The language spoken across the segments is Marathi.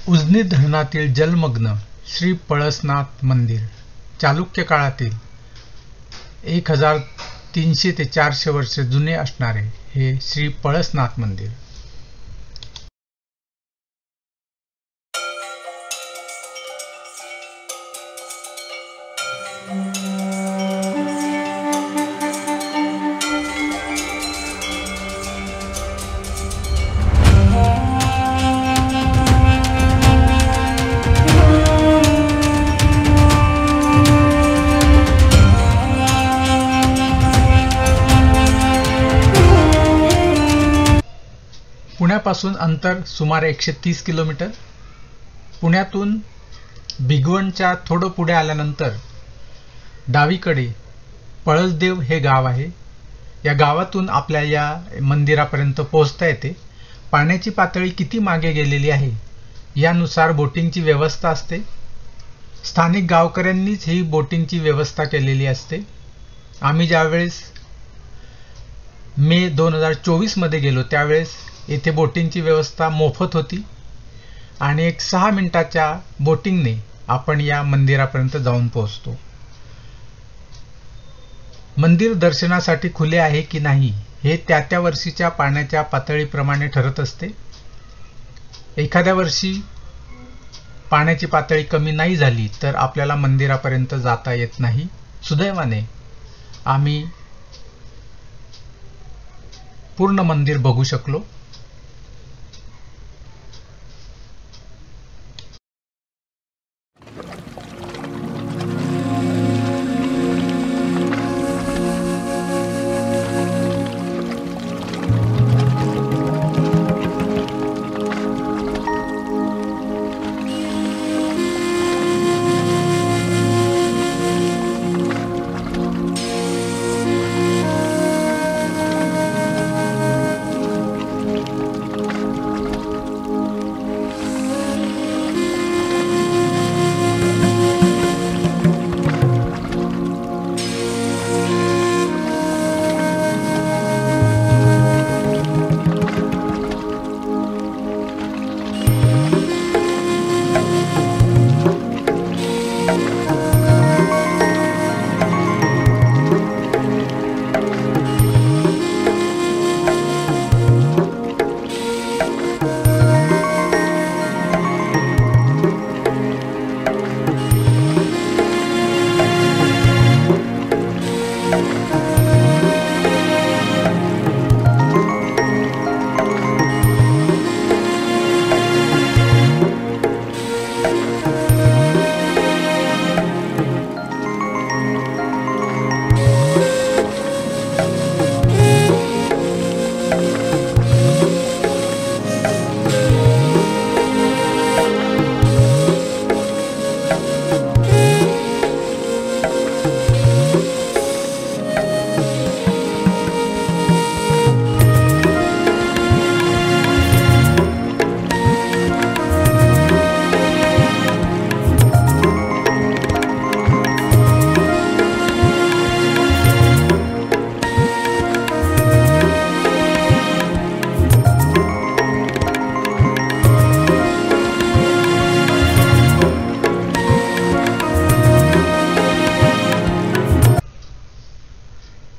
उजनी धरणातील जलमग्न श्री पळसनाथ मंदिर चालुक्य काळातील 1300 ते 400 वर्षे जुने असणारे हे श्री पळसनाथ मंदिर. पुण्यापासून अंतर सुमारे 130 किलोमीटर. पुण्यातून भिगवणच्या थोडं पुढे आल्यानंतर डावीकडे पळसदेव हे गाव आहे. या गावातून आपल्या या मंदिरापर्यंत पोहोचता येते. पाण्याची पातळी किती मागे गेलेली आहे यानुसार बोटिंगची व्यवस्था असते. स्थानिक गावकऱ्यांनीच ही बोटिंगची व्यवस्था केलेली असते. आम्ही ज्यावेळेस मे 2024 मध्ये गेलो त्यावेळेस येथे बोटिंगची व्यवस्था मोफत होती आणि एक 6 मिनिटाच्या बोटिंगने आपण या मंदिरापर्यंत जाऊन पोहोचतो. मंदिर दर्शनासाठी खुले आहे की नाही हे त्या वर्षीच्या पाण्याच्या पातळीप्रमाणे ठरत असते. एखाद्या वर्षी पाण्याची पातळी कमी नाही झाली तर आपल्याला मंदिरापर्यंत जाता येत नाही. सुदैवाने आम्ही पूर्ण मंदिर बघू शकलो.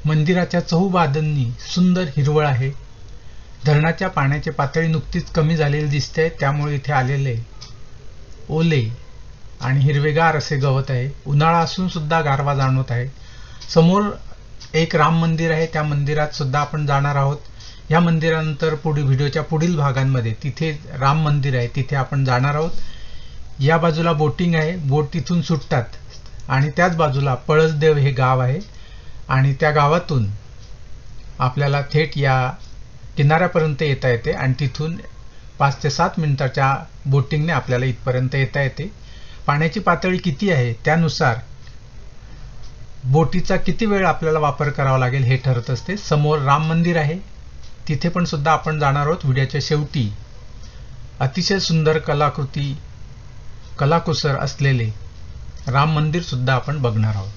मंदिराच्या चहूबाजूंनी सुंदर हिरवळ आहे. धरणाच्या पाण्याची पातळी नुकतीच कमी झालेली दिसते, त्यामुळे इथे आलेले ओले आणि हिरवेगार असे गवत आहे. उन्हाळा असून सुद्धा गारवा जाणवत आहे. समोर एक राम मंदिर आहे, त्या मंदिरात सुद्धा आपण जाणार आहोत. या मंदिरानंतर व्हिडिओच्या पुढील भागांमध्ये तिथे राम मंदिर आहे, तिथे आपण जाणार आहोत. या बाजूला बोटिंग आहे, बोट तिथून सुटतात आणि त्याच बाजूला पळसदेव हे गाव आहे आणि त्या गावातून आपल्याला थेट या किनाऱ्यापर्यंत येता येते आणि तिथून 5 ते 7 मिनिटाच्या बोटिंगने आपल्याला इथपर्यंत येता येते. पाण्याची पातळी किती आहे त्यानुसार बोटीचा किती वेळ आपल्याला वापर करावा लागेल हे ठरत असते. समोर राम मंदिर आहे, तिथे पण सुद्धा आपण जाणार आहोत. व्हिडिओच्या शेवटी अतिशय सुंदर कलाकुसर असलेले राम मंदिर सुद्धा आपण बघणार आहोत.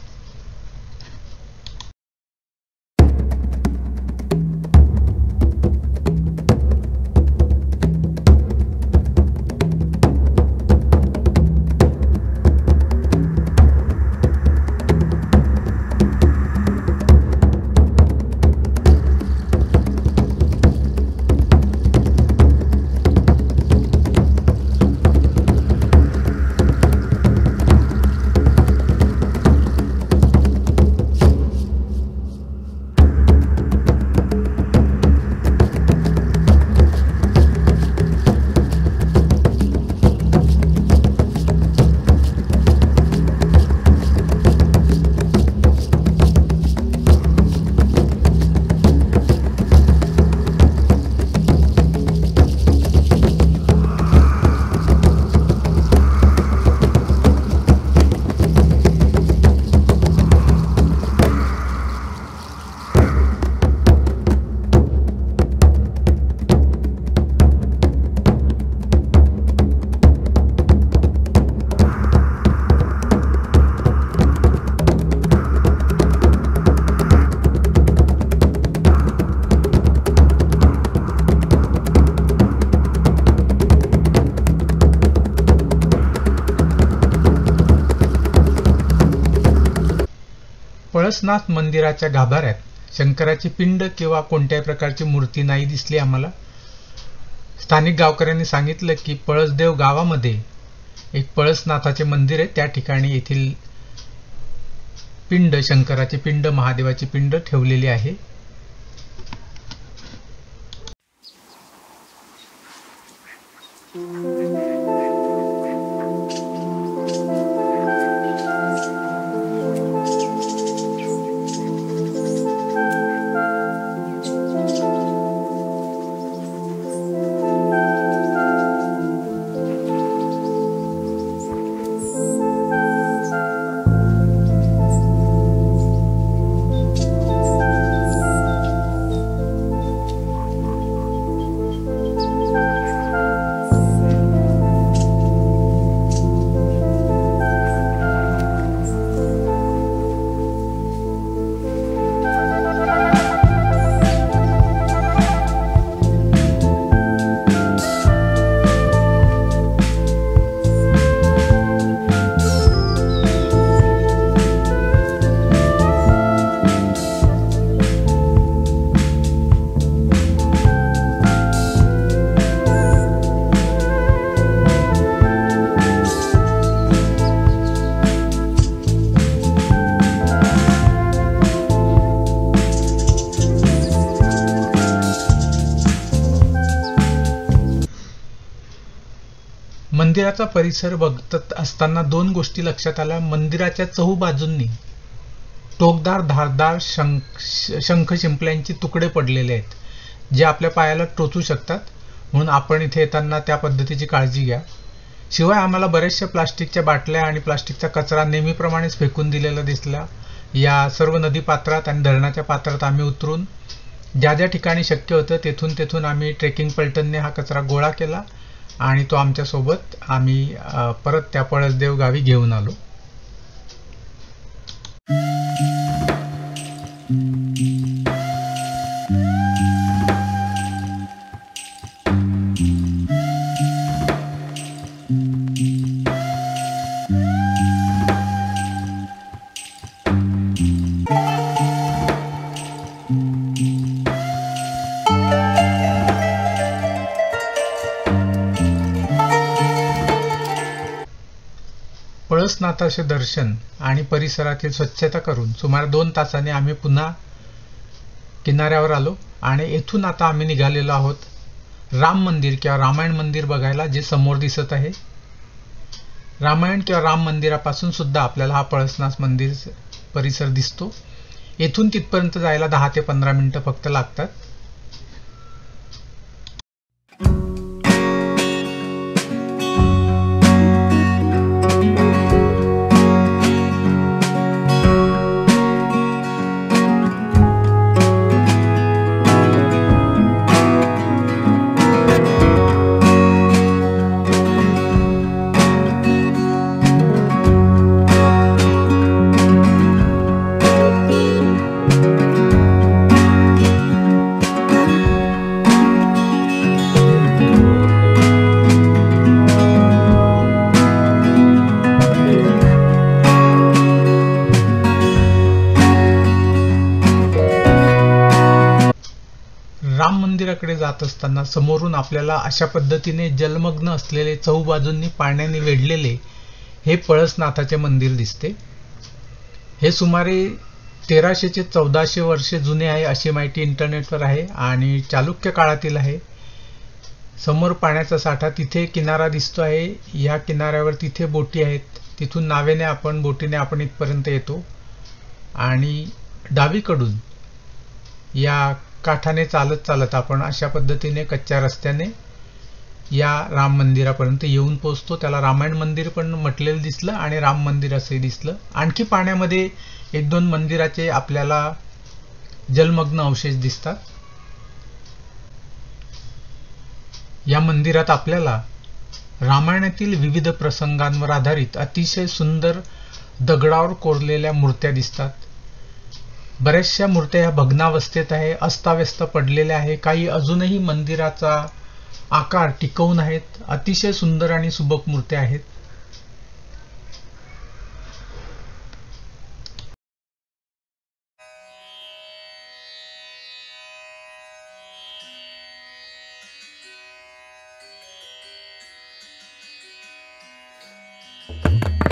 पळसनाथ मंदिराच्या गाभाऱ्यात शंकराची पिंड किंवा कोणत्याही प्रकारची मूर्ती नाही दिसली आम्हाला. स्थानिक गावकऱ्यांनी सांगितलं की पळसदेव गावामध्ये एक पळसनाथाचे मंदिर आहे, त्या ठिकाणी येथील पिंड, शंकराची पिंड, महादेवाची पिंड ठेवलेली आहे. मंदिराचा परिसर बघत असताना दोन गोष्टी लक्षात आल्या. मंदिराच्या चहूबाजूंनी टोकदार धारदार शंख शिंपल्यांचे तुकडे पडलेले आहेत, जे आपल्या पायाला टोचू शकतात, म्हणून आपण इथे येताना त्या पद्धतीची काळजी घ्या. शिवाय आम्हाला बऱ्याचशा प्लास्टिकच्या बाटल्या आणि प्लास्टिकचा कचरा नेहमीप्रमाणेच फेकून दिलेला दिसला. या सर्व नदी पात्रात आणि धरणाच्या पात्रात आम्ही उतरून ज्या ज्या ठिकाणी शक्य होतं तेथून आम्ही ट्रेकिंग पलटनने हा कचरा गोळा केला आणि तो आमच्यासोबत आम्ही परत त्या पळसदेव गावी घेऊन आलो. पळसनाथाचे दर्शन आणि परिसरातील स्वच्छता करून सुमारे 2 तासांनी आम्ही पुन्हा किनाऱ्यावर आलो आणि येथून आता आम्ही निघालेलो आहोत राम मंदिर किंवा रामायण मंदिर बघायला, जे समोर दिसत आहे. रामायण किंवा राम मंदिरापासून सुद्धा आपल्याला हा पळसनाथ मंदिर परिसर दिसतो. येथून तिथपर्यंत जायला 10 ते 15 मिनिटं फक्त लागतात. राम मंदिराकडे जात असताना समोरून आपल्याला अशा पद्धतीने जलमग्न असलेले, चहूबाजूंनी पाण्याने वेढलेले हे पळसनाथाचे मंदिर दिसते. हे सुमारे 1300 ते 1400 वर्षे जुने आहे अशी माहिती इंटरनेटवर आहे आणि चालुक्य काळातील आहे. समोर पाण्याचा साठा, तिथे किनारा दिसतो आहे. या किनाऱ्यावर तिथे बोटी आहेत, तिथून नावेने आपण, बोटीने आपण इथपर्यंत येतो आणि डावीकडून या काठाने चालत चालत आपण अशा पद्धतीने कच्च्या रस्त्याने या राम मंदिरापर्यंत येऊन पोहोचतो. त्याला रामायण मंदिर पण म्हटलेलं दिसलं आणि राम मंदिर असंही दिसलं. आणखी पाण्यामध्ये 1-2 मंदिराचे आपल्याला जलमग्न अवशेष दिसतात. या मंदिरात आपल्याला रामायणातील विविध प्रसंगांवर आधारित अतिशय सुंदर दगडावर कोरलेल्या मूर्त्या दिसतात. बऱ्याचशा मूर्त्या ह्या भग्नावस्थेत आहे, अस्ताव्यस्त पडलेल्या आहे. काही अजूनही मंदिराचा आकार टिकवून आहेत. अतिशय सुंदर आणि सुबक मूर्त्या आहेत. धन्यवाद.